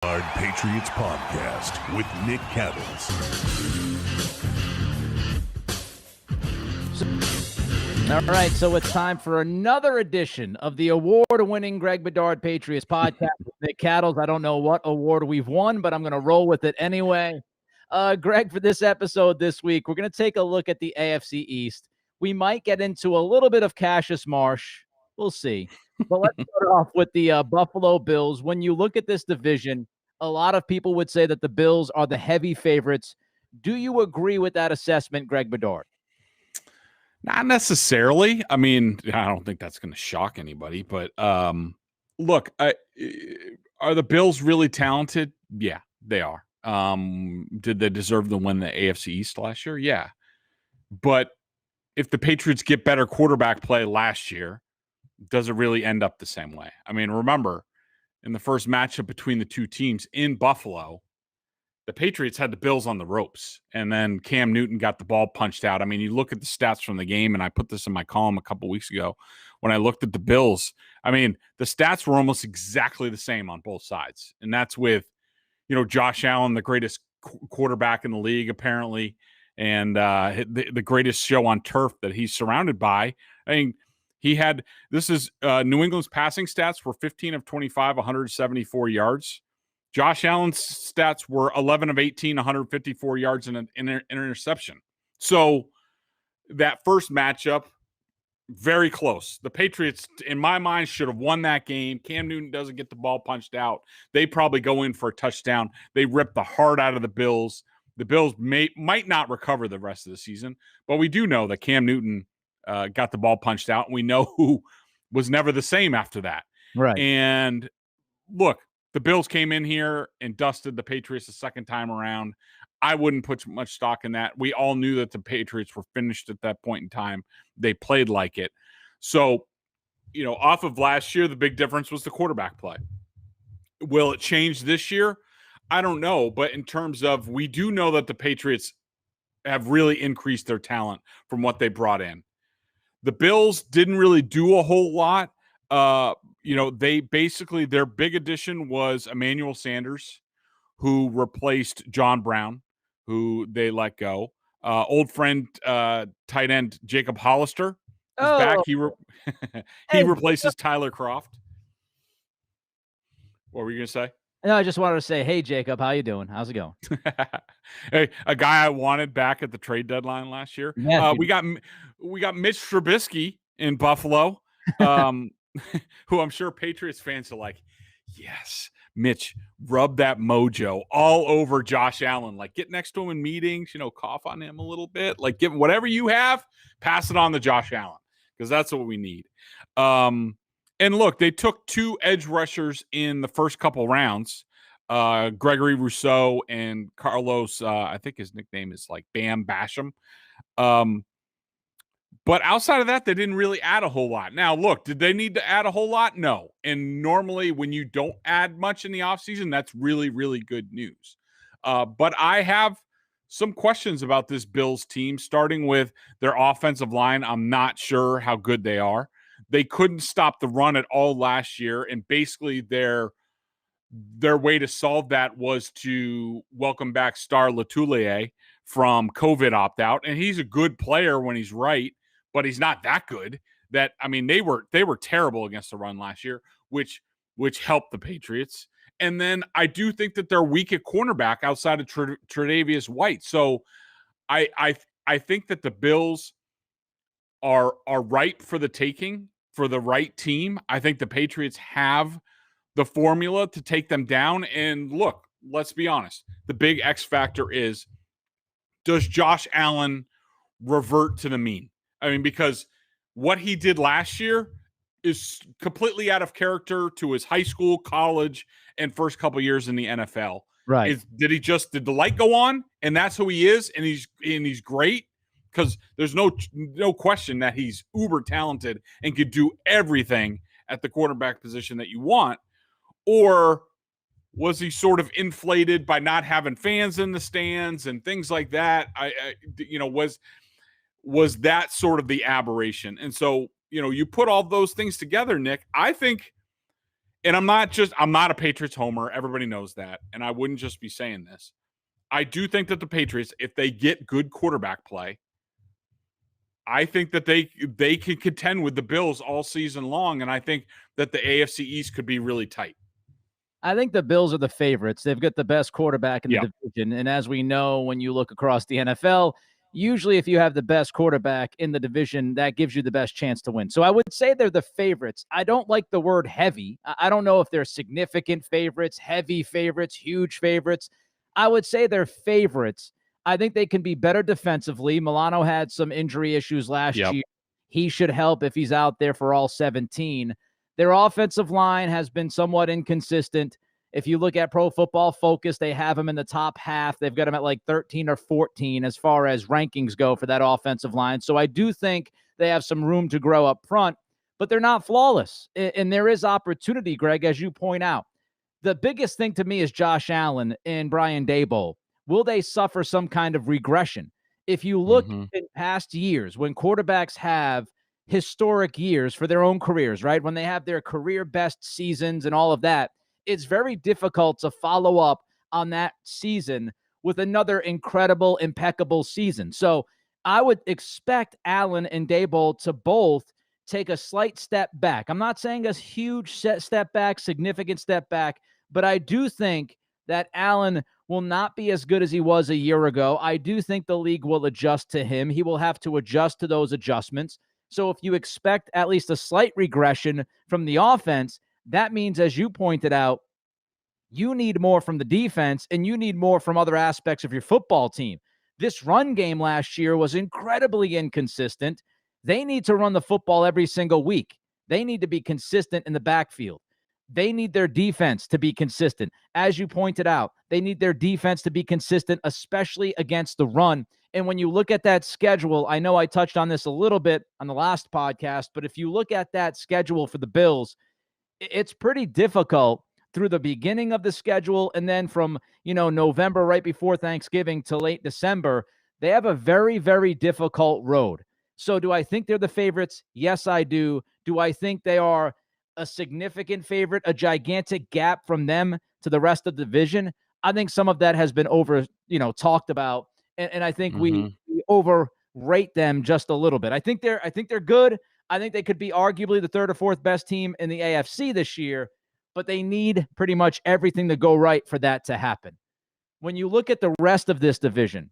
Bedard Patriots Podcast with Nick Cattles. All right, so it's time for another edition of the award-winning Greg Bedard Patriots Podcast with Nick Cattles. I don't know what award we've won, but I'm going to roll with it anyway. Greg, for this episode this week, we're going to take a look at the AFC East. We might get into a little bit of Cassius Marsh. We'll see. But let's start off with the Buffalo Bills. When you look at this division, a lot of people would say that the Bills are the heavy favorites. Do you agree with that assessment, Greg Bedard? Not necessarily. I mean, I don't think that's going to shock anybody. But look, are the Bills really talented? Yeah, they are. Did they deserve to win the AFC East last year? Yeah. But if the Patriots get better quarterback play last year, does it really end up the same way? I mean, remember, in the first matchup between the two teams in Buffalo, the Patriots had the Bills on the ropes, and then Cam Newton got the ball punched out. I mean, you look at the stats from the game, and I put this in my column a couple weeks ago when I looked at the Bills. I mean, the stats were almost exactly the same on both sides, and that's with, Josh Allen, the greatest quarterback in the league, apparently, and the greatest show on turf that he's surrounded by. I mean, this is New England's passing stats were 15 of 25, 174 yards. Josh Allen's stats were 11 of 18, 154 yards and an interception. So that first matchup, very close. The Patriots, in my mind, should have won that game. Cam Newton doesn't get the ball punched out. They probably go in for a touchdown. They rip the heart out of the Bills. The Bills might not recover the rest of the season, but we do know that Cam Newton got the ball punched out, and we know who was never the same after that. Right. And look, the Bills came in here and dusted the Patriots the second time around. I wouldn't put much stock in that. We all knew that the Patriots were finished at that point in time. They played like it. So, off of last year, the big difference was the quarterback play. Will it change this year? I don't know. But in terms of, we do know that the Patriots have really increased their talent from what they brought in. The Bills didn't really do a whole lot. They basically, their big addition was Emmanuel Sanders, who replaced John Brown, who they let go. Old friend, tight end Jacob Hollister is back. He replaces Tyler Kroft. What were you going to say? No, I just wanted to say, hey, Jacob, how you doing? How's it going? Hey, a guy I wanted back at the trade deadline last year. Yeah, we got Mitch Trubisky in Buffalo. Who I'm sure Patriots fans are like, yes, Mitch, rub that mojo all over Josh Allen. Like, get next to him in meetings, cough on him a little bit. Like, give whatever you have, pass it on to Josh Allen, because that's what we need. And look, they took two edge rushers in the first couple rounds, Gregory Rousseau and Carlos, I think his nickname is like Bam Basham. But outside of that, they didn't really add a whole lot. Now, look, did they need to add a whole lot? No. And normally when you don't add much in the offseason, that's really, really good news. But I have some questions about this Bills team, starting with their offensive line. I'm not sure how good they are. They couldn't stop the run at all last year, and basically their way to solve that was to welcome back Star Latulier from COVID opt-out, and he's a good player when he's right, but he's not that good. They were terrible against the run last year, which helped the Patriots. And then I do think that they're weak at cornerback outside of Tre'Davious White. So I think that the Bills are ripe for the taking for the right team. I think the Patriots have the formula to take them down. And look, let's be honest. The big X factor is, does Josh Allen revert to the mean? I mean, because what he did last year is completely out of character to his high school, college, and first couple years in the NFL. Right. Did the light go on and that's who he is, and he's great? Because there's no question that he's uber talented and could do everything at the quarterback position that you want. Or was he sort of inflated by not having fans in the stands and things like that? Was that sort of the aberration? And so, you put all those things together, Nick, I think and I'm not a Patriots homer. Everybody knows that. And I wouldn't just be saying this. I do think that the Patriots, if they get good quarterback play, I think that they can contend with the Bills all season long. And I think that the AFC East could be really tight. I think the Bills are the favorites. They've got the best quarterback in the Yep. division. And as we know, when you look across the NFL, usually if you have the best quarterback in the division, that gives you the best chance to win. So I would say they're the favorites. I don't like the word heavy. I don't know if they're significant favorites, heavy favorites, huge favorites. I would say they're favorites. I think they can be better defensively. Milano had some injury issues last year. He should help if he's out there for all 17. Their offensive line has been somewhat inconsistent. If you look at Pro Football Focus, they have them in the top half. They've got them at like 13 or 14 as far as rankings go for that offensive line. So I do think they have some room to grow up front, but they're not flawless. And there is opportunity, Greg, as you point out. The biggest thing to me is Josh Allen and Brian Daboll. Will they suffer some kind of regression? If you look in past years, when quarterbacks have historic years for their own careers, right? When they have their career best seasons and all of that, it's very difficult to follow up on that season with another incredible, impeccable season. So I would expect Allen and Daboll to both take a slight step back. I'm not saying a huge step back, significant step back, but I do think that Allen will not be as good as he was a year ago. I do think the league will adjust to him. He will have to adjust to those adjustments. So if you expect at least a slight regression from the offense, that means, as you pointed out, you need more from the defense and you need more from other aspects of your football team. This run game last year was incredibly inconsistent. They need to run the football every single week. They need to be consistent in the backfield. They need their defense to be consistent. As you pointed out, they need their defense to be consistent, especially against the run. And when you look at that schedule, I know I touched on this a little bit on the last podcast, but if you look at that schedule for the Bills, it's pretty difficult through the beginning of the schedule. And then from, November, right before Thanksgiving to late December, they have a very, very difficult road. So do I think they're the favorites? Yes, I do. Do I think they are a significant favorite, a gigantic gap from them to the rest of the division? I think some of that has been talked about. And I think we overrate them just a little bit. I think they're good. I think they could be arguably the third or fourth best team in the AFC this year, but they need pretty much everything to go right for that to happen. When you look at the rest of this division,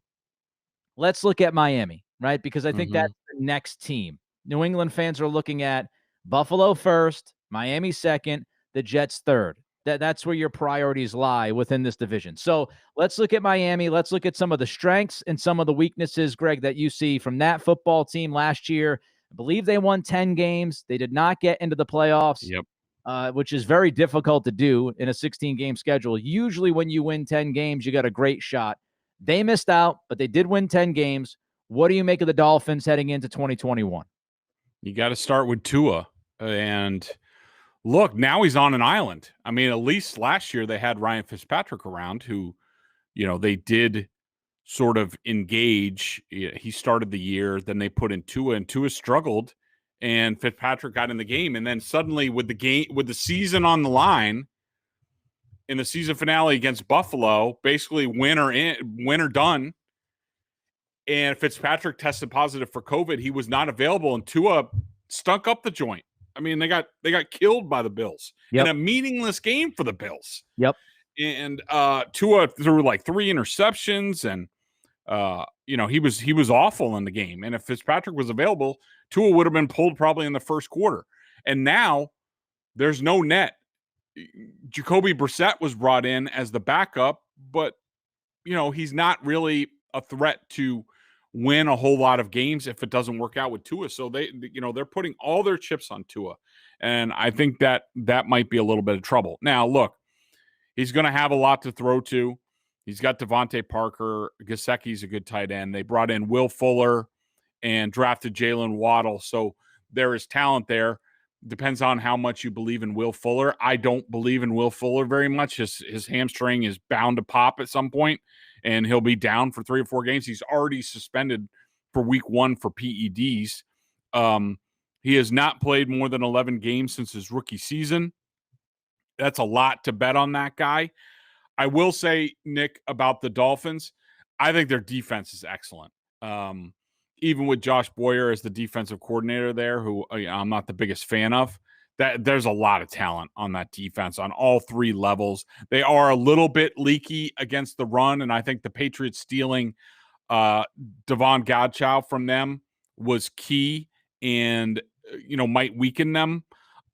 let's look at Miami, right? Because I think that's the next team. New England fans are looking at Buffalo first, Miami second, the Jets third. That's where your priorities lie within this division. So let's look at Miami. Let's look at some of the strengths and some of the weaknesses, Greg, that you see from that football team last year. I believe they won 10 games. They did not get into the playoffs, which is very difficult to do in a 16-game schedule. Usually when you win 10 games, you got a great shot. They missed out, but they did win 10 games. What do you make of the Dolphins heading into 2021? You got to start with Tua. And look, now he's on an island. I mean, at least last year they had Ryan Fitzpatrick around who, they did sort of engage. He started the year, then they put in Tua, and Tua struggled, and Fitzpatrick got in the game. And then suddenly with the season on the line, in the season finale against Buffalo, basically win or done, and Fitzpatrick tested positive for COVID. He was not available, and Tua stunk up the joint. I mean, they got killed by the Bills in a meaningless game for the Bills. And Tua threw like 3 interceptions, and he was awful in the game. And if Fitzpatrick was available, Tua would have been pulled probably in the first quarter. And now there's no net. Jacoby Brissett was brought in as the backup, but he's not really a threat to win a whole lot of games if it doesn't work out with Tua. So they're putting all their chips on Tua. And I think that might be a little bit of trouble. Now, look, he's going to have a lot to throw to. He's got Devontae Parker. Gesicki's a good tight end. They brought in Will Fuller and drafted Jalen Waddle. So there is talent there. Depends on how much you believe in Will Fuller. I don't believe in Will Fuller very much. His hamstring is bound to pop at some point, and he'll be down for 3 or 4 games. He's already suspended for week 1 for PEDs. He has not played more than 11 games since his rookie season. that's a lot to bet on that guy. I will say, Nick, about the Dolphins, I think their defense is excellent. Even with Josh Boyer as the defensive coordinator there, who I'm not the biggest fan of, that there's a lot of talent on that defense on all three levels. They are a little bit leaky against the run, and I think the Patriots stealing Devon Godchow from them was key and, might weaken them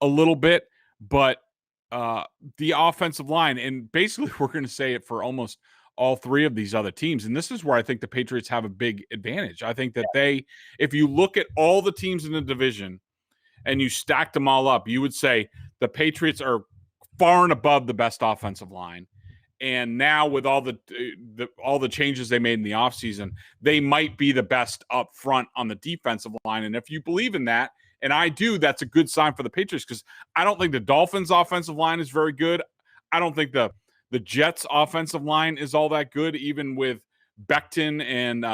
a little bit. But the offensive line, and basically we're going to say it for almost all three of these other teams. And this is where I think the Patriots have a big advantage. I think that if you look at all the teams in the division and you stack them all up, you would say the Patriots are far and above the best offensive line. And now with all the changes they made in the offseason, they might be the best up front on the defensive line. And if you believe in that, and I do, that's a good sign for the Patriots, because I don't think the Dolphins' offensive line is very good. I don't think the Jets' offensive line is all that good, even with Becton and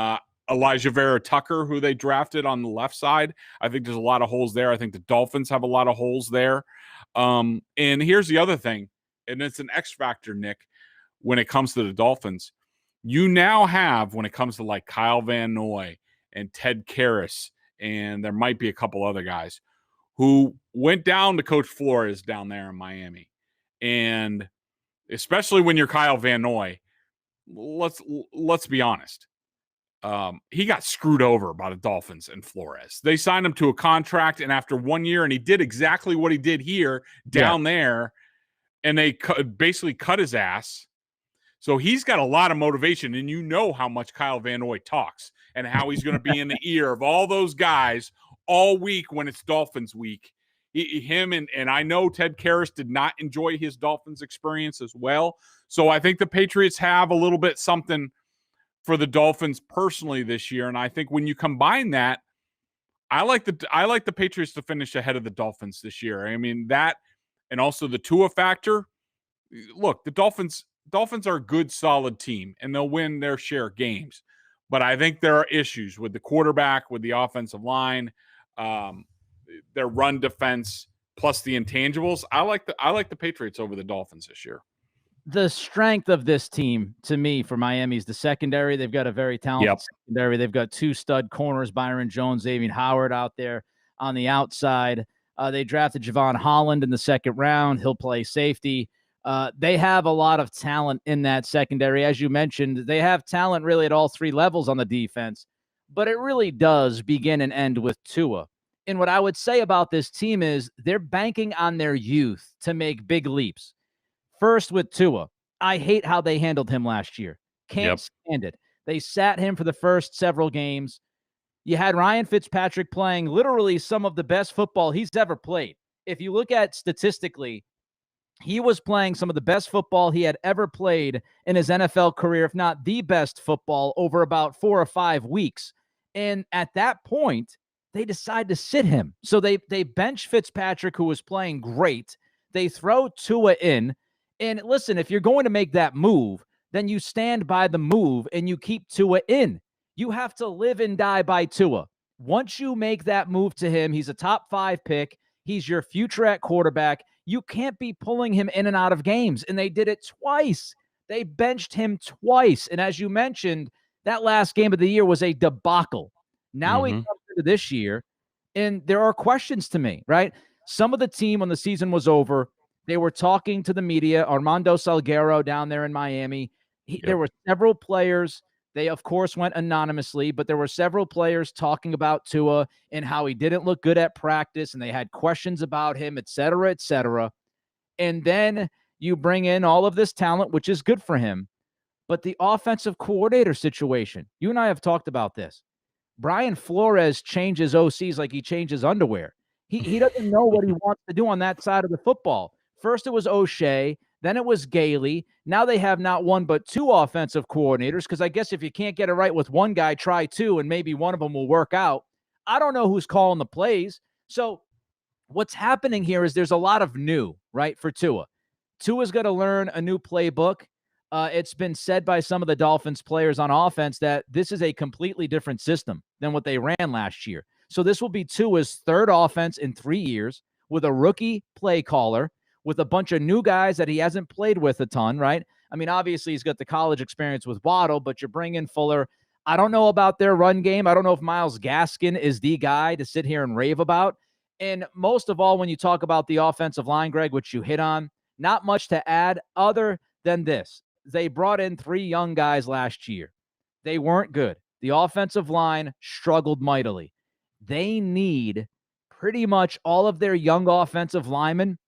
Elijah Vera Tucker, who they drafted on the left side. I think there's a lot of holes there. I think the Dolphins have a lot of holes there. And here's the other thing, and it's an X factor, Nick, when it comes to the Dolphins. You now have, when it comes to like Kyle Van Noy and Ted Karras, and there might be a couple other guys who went down to Coach Flores down there in Miami. And especially when you're Kyle Van Noy, let's be honest. He got screwed over by the Dolphins and Flores. They signed him to a contract, and after 1 year, and he did exactly what he did here down there, and they basically cut his ass. So he's got a lot of motivation, and you know how much Kyle Van Noy talks and how he's going to be in the ear of all those guys all week when it's Dolphins week. Him and I know Ted Karras did not enjoy his Dolphins experience as well. So I think the Patriots have a little bit something for the Dolphins personally this year. And I think when you combine that, I like the Patriots to finish ahead of the Dolphins this year. I mean, that, and also the Tua factor. Look, the Dolphins are a good, solid team, and they'll win their share of games. But I think there are issues with the quarterback, with the offensive line, their run defense, plus the intangibles. I like the Patriots over the Dolphins this year. The strength of this team, to me, for Miami, is the secondary. They've got a very talented secondary. They've got two stud corners, Byron Jones, Xavier Howard, out there on the outside. They drafted Javon Holland in the second round. He'll play safety. They have a lot of talent in that secondary. As you mentioned, they have talent really at all three levels on the defense, but it really does begin and end with Tua. And what I would say about this team is they're banking on their youth to make big leaps. First with Tua, I hate how they handled him last year. Can't stand it. They sat him for the first several games. You had Ryan Fitzpatrick playing literally some of the best football he's ever played. If you look at statistically, he was playing some of the best football he had ever played in his NFL career, if not the best football, over about 4 or 5 weeks. And at that point, they decide to sit him. So they bench Fitzpatrick, who was playing great. They throw Tua in. And listen, if you're going to make that move, then you stand by the move and you keep Tua in. You have to live and die by Tua. Once you make that move to him, he's a top 5 pick. He's your future at quarterback. You can't be pulling him in and out of games. And they did it twice. They benched him twice. And as you mentioned, that last game of the year was a debacle. Now he comes into this year, and there are questions to me, right? Some of the team, when the season was over, they were talking to the media. Armando Salguero down there in Miami. There were several players. They, of course, went anonymously, but there were several players talking about Tua and how he didn't look good at practice, and they had questions about him, et cetera, et cetera. And then you bring in all of this talent, which is good for him. But the offensive coordinator situation, you and I have talked about this. Brian Flores changes OCs like he changes underwear. He doesn't know what he wants to do on that side of the football. First it was O'Shea, then it was Gailey. Now they have not one but 2 offensive coordinators, because I guess if you can't get it right with one guy, try 2, and maybe one of them will work out. I don't know who's calling the plays. So what's happening here is there's a lot of new, right, for Tua. Tua's got to learn a new playbook. It's been said by some of the Dolphins players on offense that this is a completely different system than what they ran last year. So this will be Tua's 3rd offense in 3 years with a rookie play caller, with a bunch of new guys that he hasn't played with a ton, right? I mean, obviously he's got the college experience with Waddle, but you're bringing Fuller. I don't know about their run game. I don't know if Myles Gaskin is the guy to sit here and rave about. And most of all, when you talk about the offensive line, Greg, which you hit on, not much to add other than this. They brought in 3 young guys last year. They weren't good. The offensive line struggled mightily. They need pretty much all of their young offensive linemen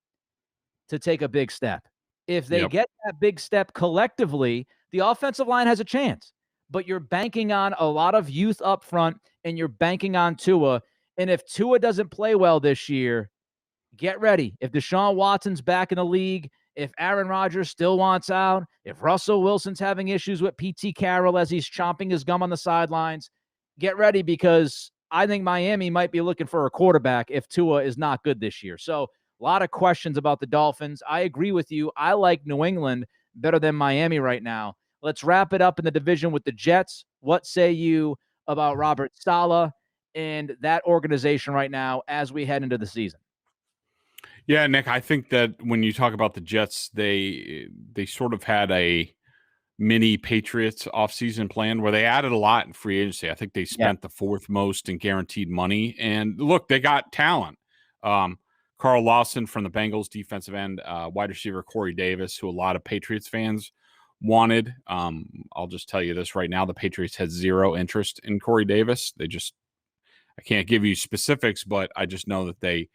to take a big step. If they get that big step collectively, the offensive line has a chance. But you're banking on a lot of youth up front, and you're banking on Tua. And if Tua doesn't play well this year, get ready. If Deshaun Watson's back in the league, if Aaron Rodgers still wants out, if Russell Wilson's having issues with P.T. Carroll as he's chomping his gum on the sidelines, get ready, because I think Miami might be looking for a quarterback if Tua is not good this year. So a lot of questions about the Dolphins. I agree with you. I like New England better than Miami right now. Let's wrap it up in the division with the Jets. What say you about Robert Saleh and that organization right now as we head into the season? Yeah, Nick, I think that when you talk about the Jets, they sort of had a mini Patriots offseason plan where they added a lot in free agency. I think they spent the 4th most in guaranteed money. And look, they got talent. Carl Lawson from the Bengals, defensive end, wide receiver Corey Davis, who a lot of Patriots fans wanted. I'll just tell you this right now. The Patriots had 0 interest in Corey Davis. I can't give you specifics, but I just know that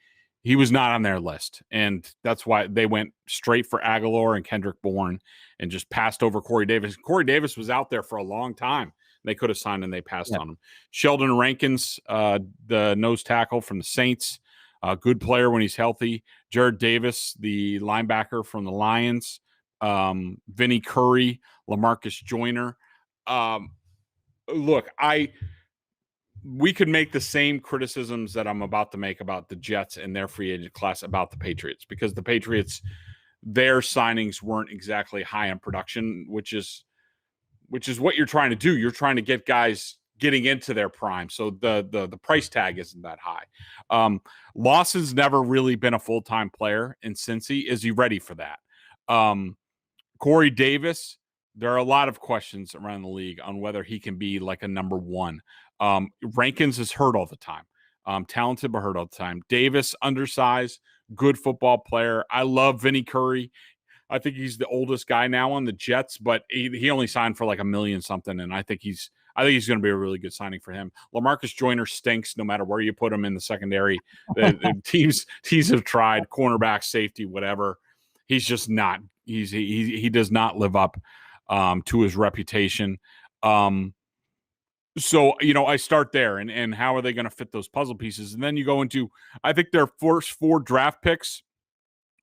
he was not on their list. And that's why they went straight for Aguilar and Kendrick Bourne and just passed over Corey Davis. Corey Davis was out there for a long time. They could have signed and they passed on him. Sheldon Rankins, the nose tackle from the Saints, a good player when he's healthy. Jared Davis, the linebacker from the Lions. Vinny Curry, LaMarcus Joyner. Look, we could make the same criticisms that I'm about to make about the Jets and their free agent class about the Patriots, because the Patriots, their signings weren't exactly high in production, which is what you're trying to do. You're trying to get guys getting into their prime. So the price tag isn't that high. Lawson's never really been a full-time player in Cincy. Is he ready for that? Corey Davis, there are a lot of questions around the league on whether he can be like a number 1. Rankins is hurt all the time. Talented but hurt all the time. Davis, undersized, good football player. I love Vinny Curry. I think he's the oldest guy now on the Jets, but he only signed for like $1 million something, and I think he's going to be a really good signing for him. LaMarcus Joyner stinks no matter where you put him in the secondary. The teams have tried cornerback, safety, whatever. He's just not. He does not live up to his reputation. So, I start there, and how are they going to fit those puzzle pieces? And then you go into, I think, their first 4 draft picks.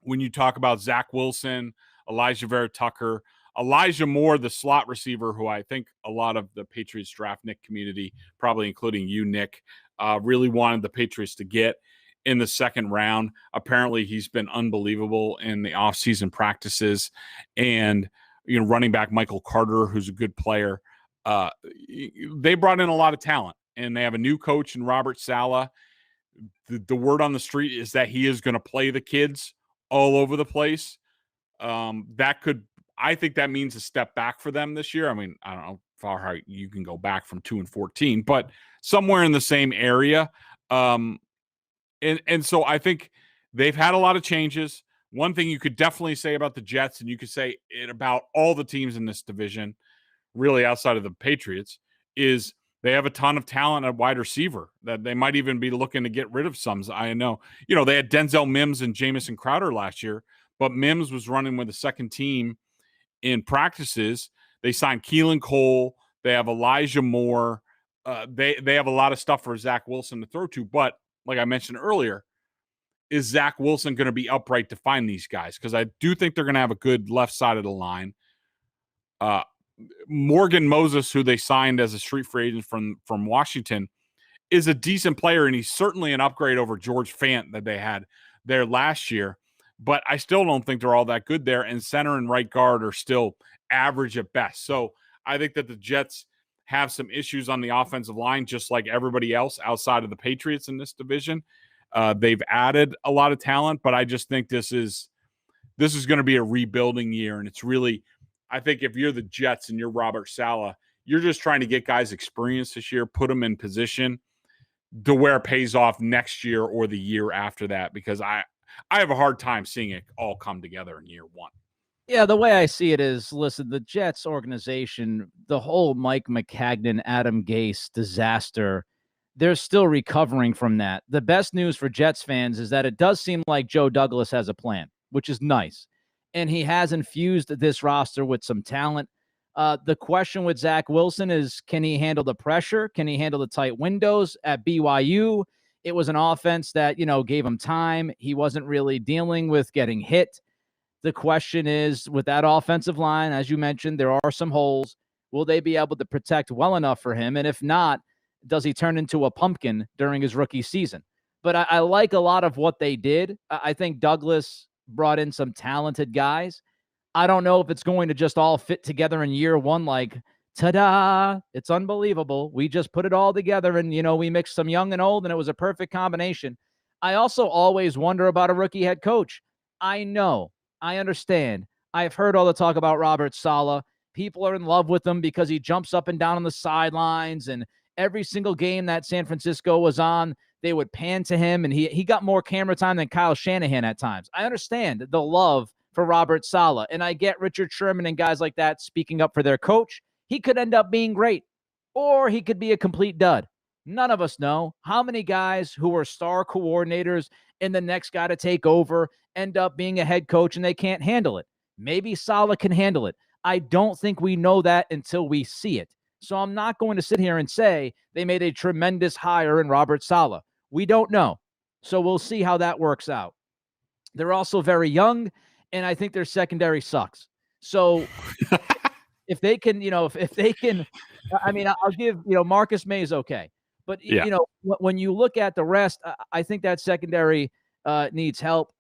When you talk about Zach Wilson, Elijah Vera Tucker, Elijah Moore, the slot receiver, who I think a lot of the Patriots draft Nick community, probably including you, Nick, really wanted the Patriots to get in the 2nd round. Apparently, he's been unbelievable in the offseason practices. And, running back Michael Carter, who's a good player. They brought in a lot of talent, and they have a new coach in Robert Saleh. The word on the street is that he is going to play the kids all over the place. I think that means a step back for them this year. I mean, I don't know how you can go back from 2-14, but somewhere in the same area. And so I think they've had a lot of changes. One thing you could definitely say about the Jets, and you could say it about all the teams in this division, really outside of the Patriots, is they have a ton of talent at wide receiver that they might even be looking to get rid of some. I know, they had Denzel Mims and Jamison Crowder last year, but Mims was running with the second team in practices. They signed Keelan Cole. They have Elijah Moore. They have a lot of stuff for Zach Wilson to throw to. But like I mentioned earlier, is Zach Wilson going to be upright to find these guys? Because I do think they're going to have a good left side of the line. Morgan Moses, who they signed as a street free agent from Washington, is a decent player, and he's certainly an upgrade over George Fant that they had there last year. But I still don't think they're all that good there, and center and right guard are still average at best. So I think that the Jets have some issues on the offensive line, just like everybody else outside of the Patriots in this division. They've added a lot of talent, but I just think this is this is going to be a rebuilding year. And it's really, I think if you're the Jets and you're Robert Saleh, you're just trying to get guys experience this year, put them in position to where it pays off next year or the year after that, because I have a hard time seeing it all come together in year one. Yeah, the way I see it is, listen, the Jets organization, the whole Mike Maccagnan, Adam Gase disaster, they're still recovering from that. The best news for Jets fans is that it does seem like Joe Douglas has a plan, which is nice. And he has infused this roster with some talent. The question with Zach Wilson is, can he handle the pressure? Can he handle the tight windows? At BYU, it was an offense that, gave him time. He wasn't really dealing with getting hit. The question is, with that offensive line, as you mentioned, there are some holes. Will they be able to protect well enough for him? And if not, does he turn into a pumpkin during his rookie season? But I like a lot of what they did. I think Douglas brought in some talented guys. I don't know if it's going to just all fit together in year one, like, ta-da, it's unbelievable. We just put it all together and, we mixed some young and old, and it was a perfect combination. I also always wonder about a rookie head coach. I understand. I've heard all the talk about Robert Saleh. People are in love with him because he jumps up and down on the sidelines, and every single game that San Francisco was on, they would pan to him, and he got more camera time than Kyle Shanahan at times. I understand the love for Robert Saleh, and I get Richard Sherman and guys like that speaking up for their coach. He could end up being great, or he could be a complete dud. None of us know how many guys who were star coordinators and the next guy to take over end up being a head coach and they can't handle it. Maybe Saleh can handle it. I don't think we know that until we see it. So I'm not going to sit here and say they made a tremendous hire in Robert Saleh. We don't know. So we'll see how that works out. They're also very young, and I think their secondary sucks. So if they can, if they can, I'll give, Marcus May is okay. But, when you look at the rest, I think that secondary needs help.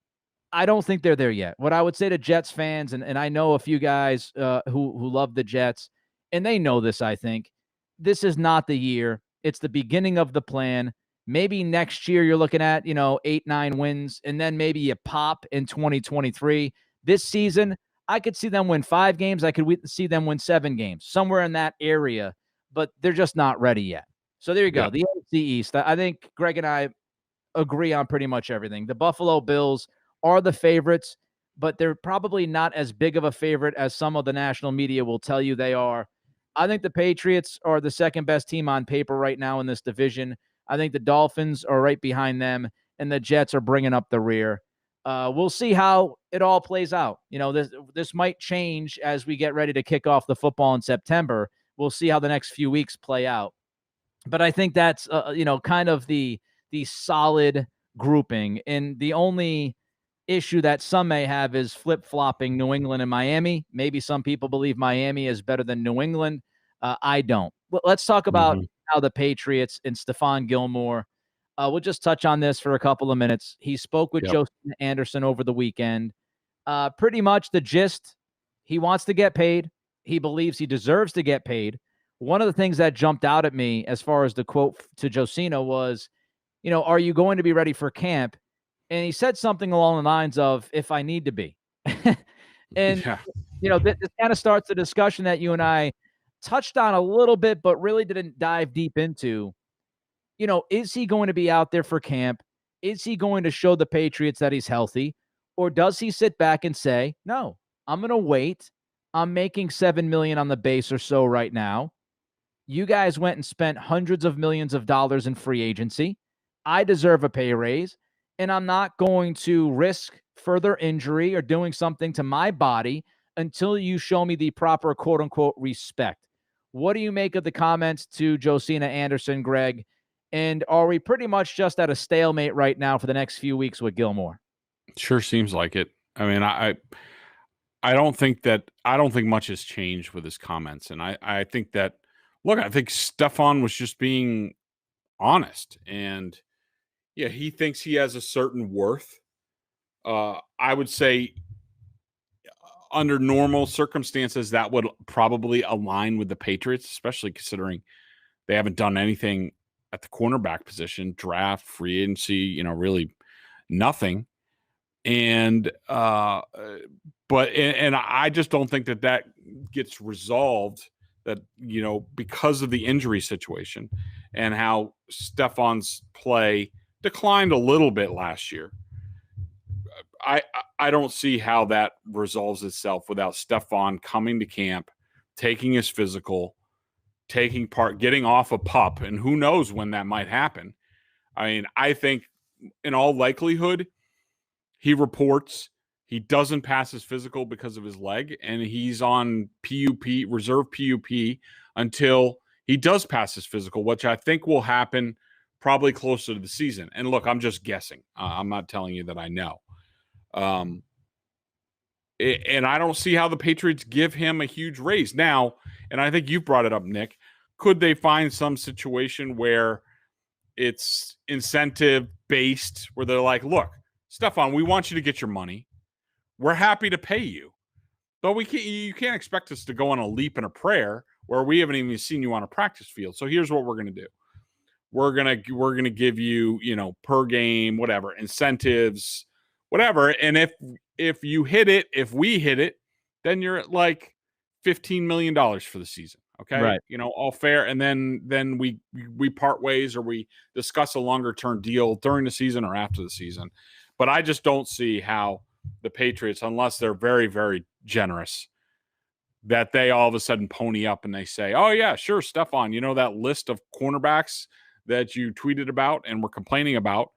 I don't think they're there yet. What I would say to Jets fans, and I know a few guys who love the Jets, and they know this, I think, this is not the year. It's the beginning of the plan. Maybe next year you're looking at, 8-9 wins, and then maybe you pop in 2023. This season, I could see them win 5 games. I could see them win 7 games, somewhere in that area, but they're just not ready yet. So there you go. Yeah. The AFC East. I think Greg and I agree on pretty much everything. The Buffalo Bills are the favorites, but they're probably not as big of a favorite as some of the national media will tell you they are. I think the Patriots are the second best team on paper right now in this division. I think the Dolphins are right behind them, and the Jets are bringing up the rear. We'll see how it all plays out. This might change as we get ready to kick off the football in September. We'll see how the next few weeks play out. But I think that's, kind of the solid grouping. And the only issue that some may have is flip-flopping New England and Miami. Maybe some people believe Miami is better than New England. I don't. Let's talk about how the Patriots and Stephon Gilmore. We'll just touch on this for a couple of minutes. He spoke with Josina Anderson over the weekend. Pretty much the gist, he wants to get paid. He believes he deserves to get paid. One of the things that jumped out at me as far as the quote to Josina was, are you going to be ready for camp? And he said something along the lines of, if I need to be. And, this kind of starts the discussion that you and I touched on a little bit, but really didn't dive deep into. Is he going to be out there for camp? Is he going to show the Patriots that he's healthy? Or does he sit back and say, no, I'm going to wait. I'm making $7 million on the base or so right now. You guys went and spent hundreds of millions of dollars in free agency. I deserve a pay raise, and I'm not going to risk further injury or doing something to my body until you show me the proper quote-unquote respect. What do you make of the comments to Josina Anderson, Greg? And are we pretty much just at a stalemate right now for the next few weeks with Gilmore? Sure seems like it. I mean, I don't think much has changed with his comments. And I think that, look, I think Stephon was just being honest. And yeah, he thinks he has a certain worth. I would say under normal circumstances, that would probably align with the Patriots, especially considering they haven't done anything at the cornerback position, draft, free agency, really nothing. And and I just don't think that gets resolved, that, because of the injury situation and how Stephon's play declined a little bit last year. I don't see how that resolves itself without Stephon coming to camp, taking his physical, taking part, getting off a pup, and who knows when that might happen. I mean, I think in all likelihood, he reports he doesn't pass his physical because of his leg, and he's on PUP, reserve PUP, until he does pass his physical, which I think will happen probably closer to the season. And look, I'm just guessing. I'm not telling you that I know. And I don't see how the Patriots give him a huge raise now. And I think you've brought it up, Nick. Could they find some situation where it's incentive based, where they're like, look, Stephon, we want you to get your money. We're happy to pay you, but you can't expect us to go on a leap and a prayer where we haven't even seen you on a practice field. So here's what we're going to do. We're going to give you, per game, whatever, incentives, whatever. And if you hit it, if we hit it, then you're at like $15 million for the season. Okay. Right. All fair. And then we part ways, or we discuss a longer term deal during the season or after the season. But I just don't see how the Patriots, unless they're very, very generous, that they all of a sudden pony up and they say, oh yeah, sure, Stephon, that list of cornerbacks that you tweeted about and were complaining about,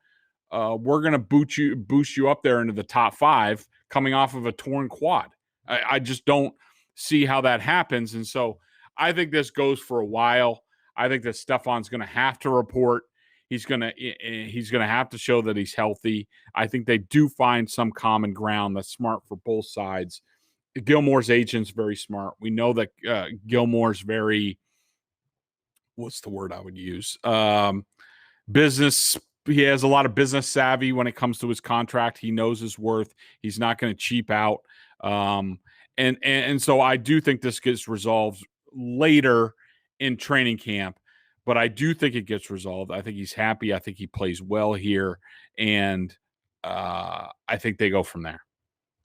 we're going to boost you up there into the top 5 coming off of a torn quad. I just don't see how that happens. And so I think this goes for a while. I think that Stephon's going to have to report. He's going to have to show that he's healthy. I think they do find some common ground that's smart for both sides. Gilmore's agent's very smart. We know that Gilmore's very, what's the word I would use? Business. He has a lot of business savvy when it comes to his contract. He knows his worth. He's not going to cheap out. And so I do think this gets resolved later in training camp, but I do think it gets resolved. I think he's happy. I think he plays well here. And I think they go from there.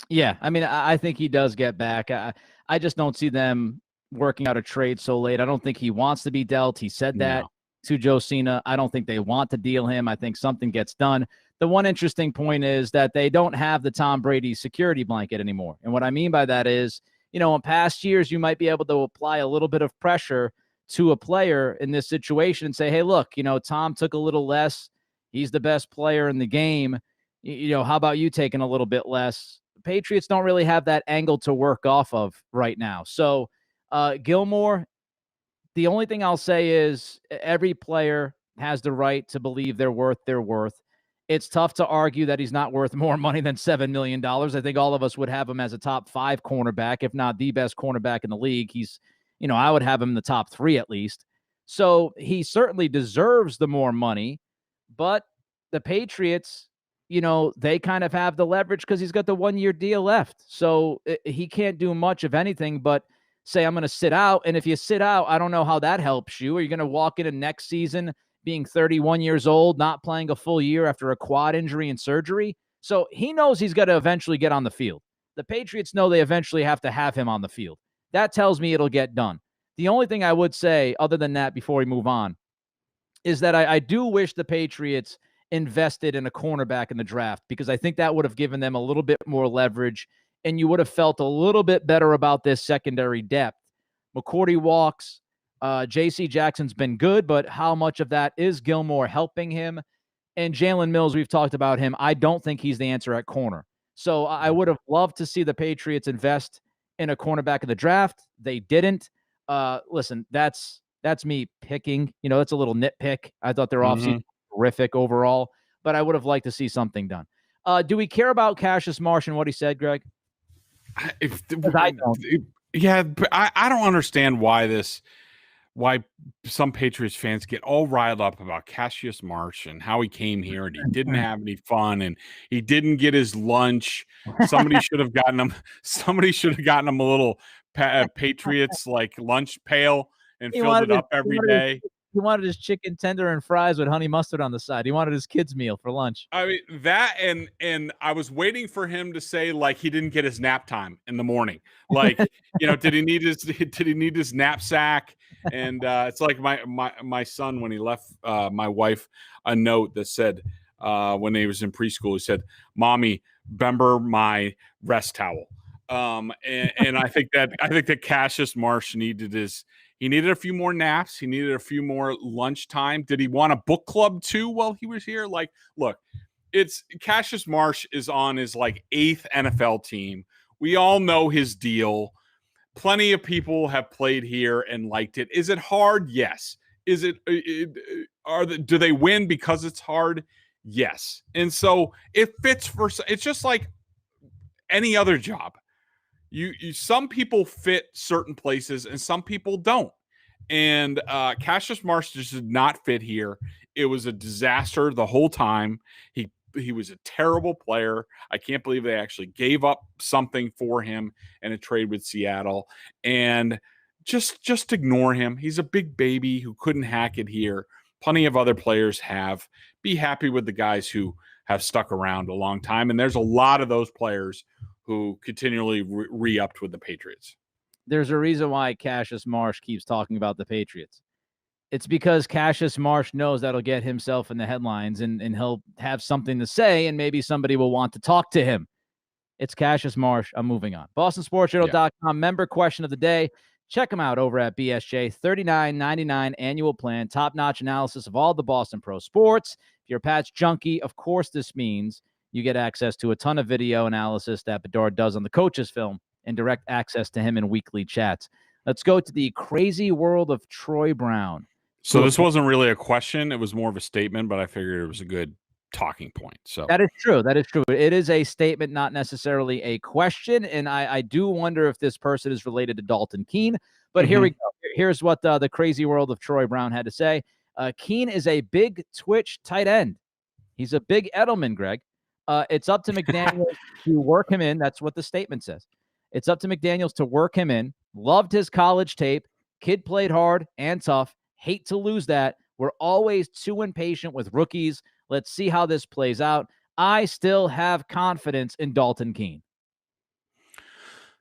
Yeah. I mean, I think he does get back. I just don't see them working out a trade so late. I don't think he wants to be dealt. He said that to Josina. I don't think they want to deal him. I think something gets done. The one interesting point is that they don't have the Tom Brady security blanket anymore. And what I mean by that is, in past years, you might be able to apply a little bit of pressure to a player in this situation and say, hey, look, Tom took a little less. He's the best player in the game. How about you taking a little bit less? Patriots don't really have that angle to work off of right now. So Gilmore, the only thing I'll say is every player has the right to believe they're worth their worth. It's tough to argue that he's not worth more money than $7 million. I think all of us would have him as a top 5 cornerback, if not the best cornerback in the league. He's, I would have him in the top 3 at least. So he certainly deserves the more money, but the Patriots, they kind of have the leverage because he's got the 1-year deal left. So he can't do much of anything but say, I'm going to sit out. And if you sit out, I don't know how that helps you. Are you going to walk into next season being 31 years old, not playing a full year after a quad injury and surgery? So he knows he's got to eventually get on the field. The Patriots know they eventually have to have him on the field. That tells me it'll get done. The only thing I would say other than that before we move on is that I do wish the Patriots invested in a cornerback in the draft, because I think that would have given them a little bit more leverage and you would have felt a little bit better about this secondary depth. McCourty walks. J.C. Jackson's been good, but how much of that is Gilmore helping him? And Jalen Mills, we've talked about him. I don't think he's the answer at corner. So I would have loved to see the Patriots invest in a cornerback in the draft. They didn't. Listen, that's me picking. It's a little nitpick. I thought their offseason was terrific overall, but I would have liked to see something done. Do we care about Cassius Marsh and what he said, Greg? I don't. Yeah, but I don't understand why some Patriots fans get all riled up about Cassius Marsh and how he came here and he didn't have any fun and he didn't get his lunch. Somebody should have gotten him a little Patriots like lunch pail and filled it up every day. his chicken tender and fries with honey mustard on the side. He wanted his kids' meal for lunch. I mean, that and I was waiting for him to say like he didn't get his nap time in the morning. Like, did he need his knapsack? And it's like my son, when he left my wife a note that said when he was in preschool, he said, "Mommy, remember my rest towel." And I think that Cassius Marsh needed a few more naps. He needed a few more lunchtime. Did he want a book club too while he was here? Like, look, it's Cassius Marsh is on his like 8th NFL team. We all know his deal. Plenty of people have played here and liked it. Is it hard? Yes. Is it do they win because it's hard? Yes. And so it fits it's just like any other job. You some people fit certain places and some people don't. And Cassius Marsh just did not fit here. It was a disaster the whole time. He was a terrible player. I can't believe they actually gave up something for him in a trade with Seattle. And just ignore him. He's a big baby who couldn't hack it here. Plenty of other players have. Be happy with the guys who have stuck around a long time. And there's a lot of those players who continually re-upped with the Patriots. There's a reason why Cassius Marsh keeps talking about the Patriots. It's because Cassius Marsh knows that'll get himself in the headlines and he'll have something to say and maybe somebody will want to talk to him. It's Cassius Marsh. I'm moving on. BostonSportsJournal.com member question of the day. Check them out over at BSJ. $39.99 annual plan. Top-notch analysis of all the Boston pro sports. If you're a Pats junkie, of course this means you get access to a ton of video analysis that Bedard does on the coach's film and direct access to him in weekly chats. Let's go to the crazy world of Troy Brown. So this wasn't really a question. It was more of a statement, but I figured it was a good talking point. So that is true. That is true. It is a statement, not necessarily a question. And I do wonder if this person is related to Dalton Keene. But here we go. Here's what the crazy world of Troy Brown had to say. Keene is a big Twitch tight end. He's a big Edelman, Greg. It's up to McDaniels to work him in. That's what the statement says. It's up to McDaniels to work him in. Loved his college tape. Kid played hard and tough. Hate to lose that. We're always too impatient with rookies. Let's see how this plays out. I still have confidence in Dalton Keene.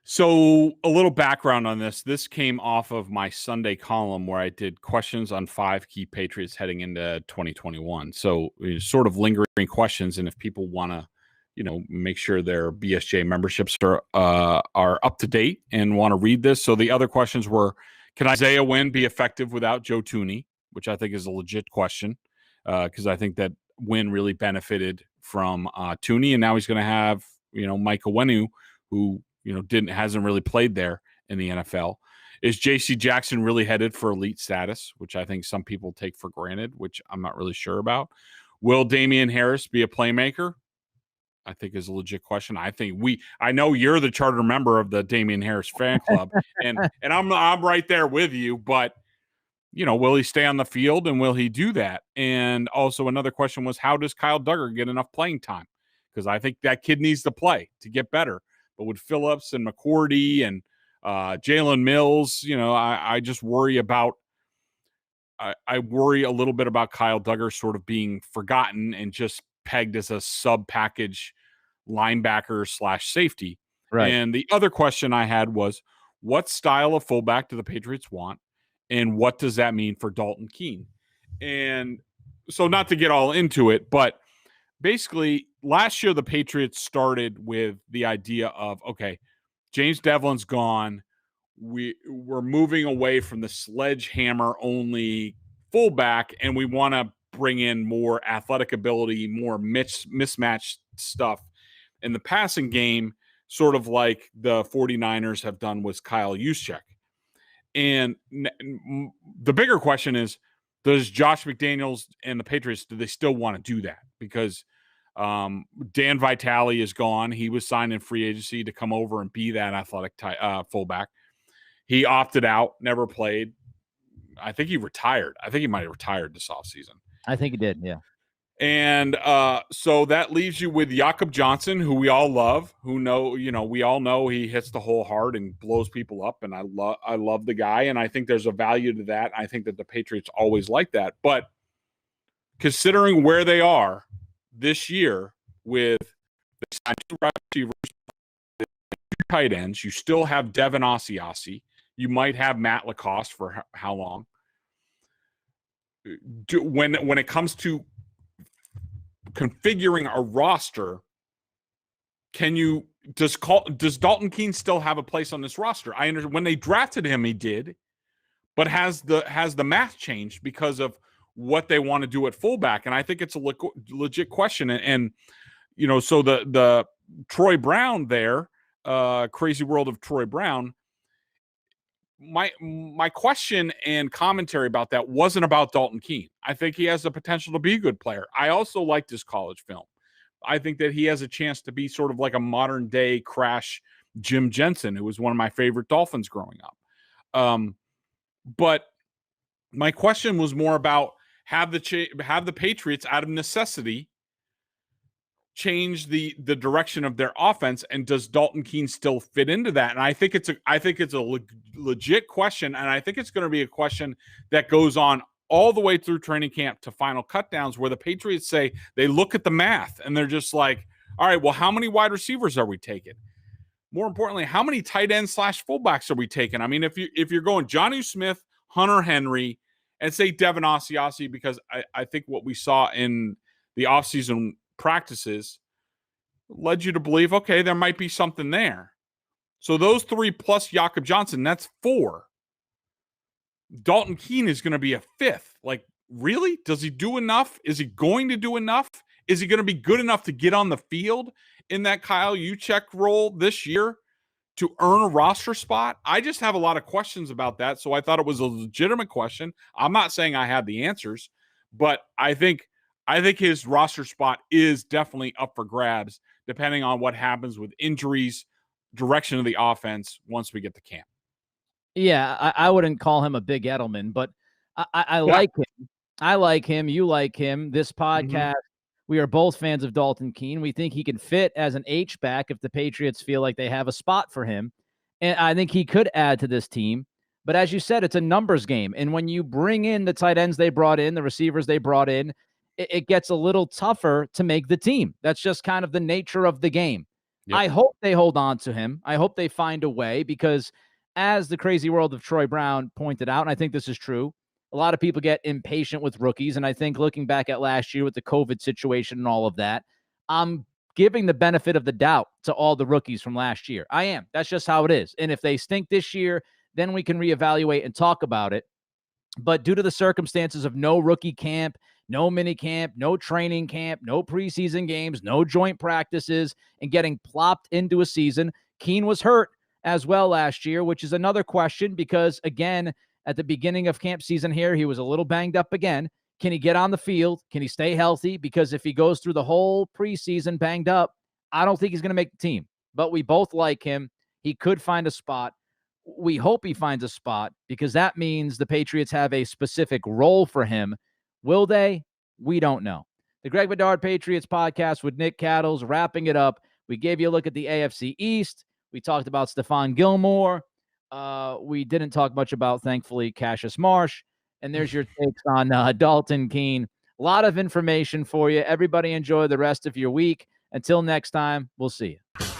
So a little background on this. This came off of my Sunday column where I did questions on 5 key Patriots heading into 2021. So sort of lingering questions. And if people want to, make sure their BSJ memberships are up to date and want to read this. So the other questions were, can Isaiah Wynn be effective without Joe Thuney? Which I think is a legit question because I think that Wynn really benefited from Thuney. And now he's going to have, Mike Onwenu, who, hasn't really played there in the NFL. Is J.C. Jackson really headed for elite status, which I think some people take for granted, which I'm not really sure about. Will Damian Harris be a playmaker? I think is a legit question. I know you're the charter member of the Damian Harris fan club, and I'm right there with you, but will he stay on the field and will he do that? And also another question was, how does Kyle Duggar get enough playing time? Because I think that kid needs to play to get better. But with Phillips and McCourty and Jalen Mills, I just worry about I worry a little bit about Kyle Duggar sort of being forgotten and just pegged as a sub-package linebacker / safety. Right. And the other question I had was, what style of fullback do the Patriots want? And what does that mean for Dalton Keene? And so not to get all into it, but basically last year the Patriots started with the idea of, okay, James Devlin's gone. We're moving away from the sledgehammer only fullback, and we want to bring in more athletic ability, more mismatched stuff in the passing game, sort of like the 49ers have done with Kyle Juszczyk. And the bigger question is, does Josh McDaniels and the Patriots, do they still want to do that? Because Dan Vitale is gone. He was signed in free agency to come over and be that athletic fullback. He opted out, never played. I think he retired. I think he might have retired this offseason. I think he did, yeah. And so that leaves you with Jakob Johnson, who we all love, we all know he hits the hole hard and blows people up. And I love the guy. And I think there's a value to that. I think that the Patriots always like that. But considering where they are this year with they signed 2 wide receivers, 2 tight ends, you still have Devin Asiasi. You might have Matt Lacoste for how long? When it comes to configuring a roster, does Dalton Keene still have a place on this roster? I understand when they drafted him, he did, but has the math changed because of what they want to do at fullback? And I think it's a legit question. And so the Troy Brown there, crazy world of Troy Brown. My question and commentary about that wasn't about Dalton Keene. I think he has the potential to be a good player. I also liked his college film. I think that he has a chance to be sort of like a modern day crash Jim Jensen, who was one of my favorite Dolphins growing up. But my question was more about have the Patriots out of necessity change the direction of their offense, and does Dalton Keene still fit into that? And I think it's a legit question, and I think it's going to be a question that goes on all the way through training camp to final cutdowns, where the Patriots say they look at the math and they're just like, all right, well, how many wide receivers are we taking? More importantly, how many tight ends / fullbacks are we taking? I mean, if you're going Jonnu Smith, Hunter Henry, and say Devin Asiasi, because I think what we saw in the offseason practices led you to believe, okay, there might be something there. So those 3 plus Jakob Johnson, that's 4. Dalton Keene is going to be a 5th. Like, really? Does he do enough? Is he going to do enough? Is he going to be good enough to get on the field in that Kyle Juszczyk role this year to earn a roster spot? I just have a lot of questions about that. So I thought it was a legitimate question. I'm not saying I have the answers, but I think his roster spot is definitely up for grabs, depending on what happens with injuries, direction of the offense once we get to camp. Yeah, I wouldn't call him a big Edelman, but I like him. I like him. You like him. This podcast, we are both fans of Dalton Keene. We think he can fit as an H-back if the Patriots feel like they have a spot for him. And I think he could add to this team. But as you said, it's a numbers game. And when you bring in the tight ends they brought in, the receivers they brought in, it gets a little tougher to make the team. That's just kind of the nature of the game. Yep. I hope they hold on to him. I hope they find a way, because as the crazy world of Troy Brown pointed out, and I think this is true, a lot of people get impatient with rookies. And I think looking back at last year with the COVID situation and all of that, I'm giving the benefit of the doubt to all the rookies from last year. I am. That's just how it is. And if they stink this year, then we can reevaluate and talk about it. But due to the circumstances of no rookie camp, no mini camp, no training camp, no preseason games, no joint practices, and getting plopped into a season, Keene was hurt as well last year, which is another question because, again, at the beginning of camp season here, he was a little banged up again. Can he get on the field? Can he stay healthy? Because if he goes through the whole preseason banged up, I don't think he's going to make the team. But we both like him. He could find a spot. We hope he finds a spot, because that means the Patriots have a specific role for him. Will they? We don't know. The Greg Bedard Patriots Podcast with Nick Cattles, wrapping it up. We gave you a look at the AFC East. We talked about Stephon Gilmore. We didn't talk much about, thankfully, Cassius Marsh. And there's your takes on Dalton Keene. A lot of information for you. Everybody enjoy the rest of your week. Until next time, we'll see you.